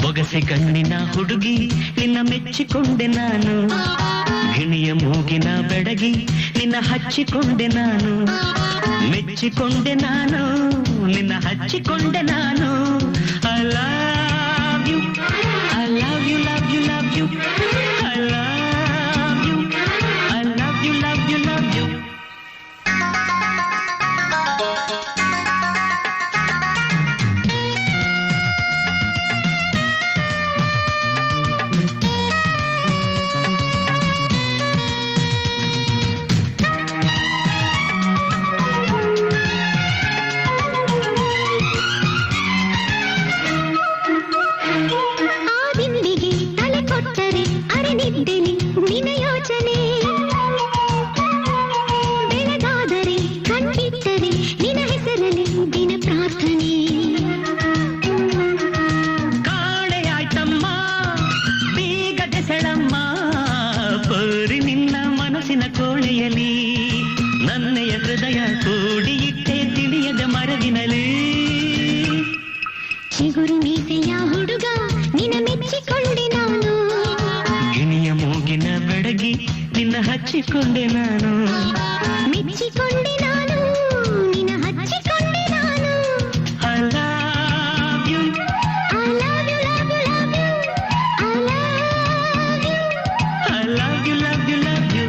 ಬೊಗಸೆ ಕಣ್ಣಿನ ಹುಡುಗಿ ನಿನ್ನ ಮೆಚ್ಚಿಕೊಂಡೆ ನಾನು, ಗಿಣಿಯ ಮೂಗಿನ ಬೆಡಗಿ ನಿನ್ನ ಹಚ್ಚಿಕೊಂಡೆ ನಾನು, ಮೆಚ್ಚಿಕೊಂಡೆ ನಾನು ನಿನ್ನ ಹಚ್ಚಿಕೊಂಡೆ ನಾನು. I love you, I love you, love you, love you, I love you, I love you, love you, love you. ನಿನ ಯೋಚನೆ ಬೆಳಗಾದರೆ ಕಣ್ಬಿಟ್ಟರೆ ನಿನ ಹೆಸರಲ್ಲಿ ದಿನ ಪ್ರಾರ್ಥನೆ. ಕಾಳೆಯಾಯ್ತಮ್ಮ ಬೀಗದೆ ಸೆಳಮ್ಮ, ಪರಿ ನಿನ್ನ ಮನಸ್ಸಿನ ಕೋಣೆಯಲಿ ನನ್ನೆಯ ಹೃದಯ ಕೂಡಿಯಿಟ್ಟೆ ತಿಳಿಯದ ಮರವಿನಲಿ. ಚಿಗುರು ಮೀಸೆಯ ಹುಡುಗ ನಿನ ಮೆಚ್ಚಿಕೊಂಡೆ ನಾನು, ಗಿಣಿಯ ಮೂಗಿನ ಬೆಡಗಿ ನಿನ್ನ ಹಚ್ಚಿಕೊಂಡೆ ನಾನು, ಮೆಚ್ಚಿಕೊಂಡೆ ನಾನು ನಿನ್ನ ಹಚ್ಚಿಕೊಂಡೆ ನಾನು. I love you, I love you, love you, love you, I love you, I love you, love you, love you.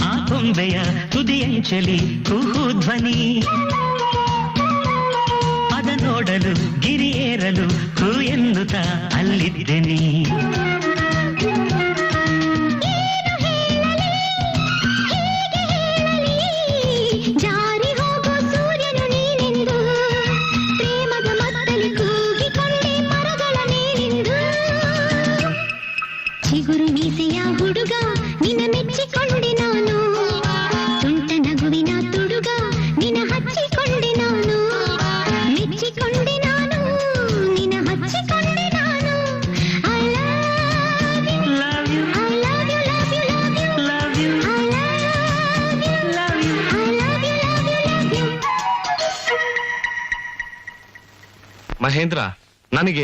ಆ ಕೊಂಬೆಯ ತುದಿಯಂಚಲಿ ಕುಹೂ ಧ್ವನಿ, ಅದ ನೋಡಲು ಗಿರಿಯೇರಲು ಹೂ ಎನ್ನುತ್ತಾ ಅಲ್ಲಿದ್ದೆನಿ. ಜಾರಿ ಹೋಗೋ ಸೂರ್ಯನು ನೀನೆಂದು ಪ್ರೇಮದ ಮತ್ತಲಿ ಕೂಗಿಕೊಂಡೆ ಮರಗಳ ಮೇಲೆಂದು. ಚಿಗುರು ಮೀಸೆಯ ಹುಡುಗ ನಿನ್ನ ಮೆಚ್ಚಿಕೊಂಡೆ ನಾನು, ತುಂಟ ನಗುವಿನ ತುಡುಗ ನಿನ್ನ ಹಚ್ಚಿಕೊಂಡೆ ನಾನು, ಮೆಚ್ಚಿಕೊಂಡೆ ನಾನು ನಿನ್ನ ಹಚ್ಚಿಕೊಂಡೆ ನಾನು. I love you, Love you, I love you, love you, love you, love you, I love you, love you. I love you, love you, love you. Mahendra, ನನಗೆ